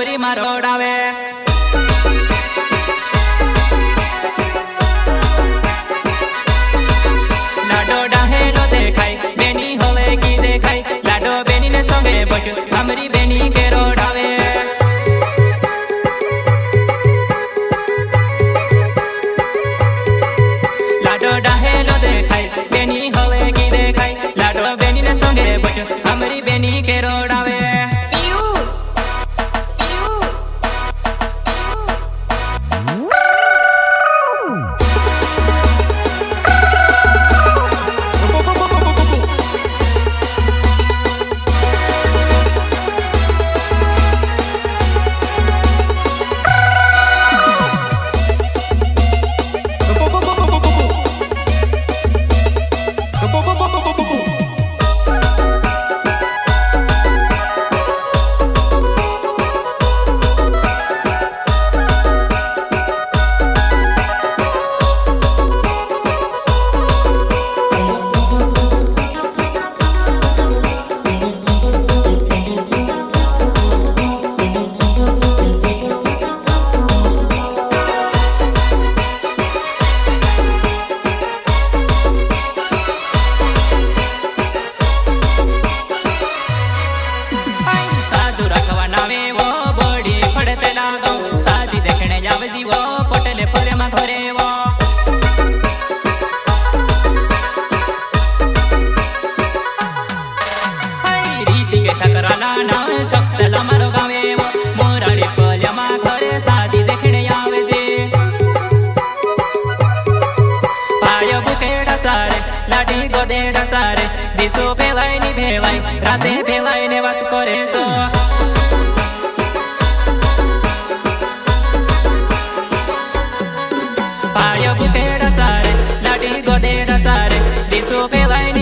डवरी में रोडावे। लाडो डाहेलो देखाय बेनी होले की देखाय, लाडो बेनी ने संगे बजो हमरी बेनी के रोडावे। लाडो डाहेलो देखाय बेनी होले की देखाय, लाडो बेनी ने संगे बजो हमरी बेनी के रोडावे। लाठी गोदेड़ा चारे दिसो भेलाई नी भेलाई राते भेलाई ने बात करे सो। पायो बुकेड़ा चारे लाठी गोदेड़ा चारे दिसो भेलाई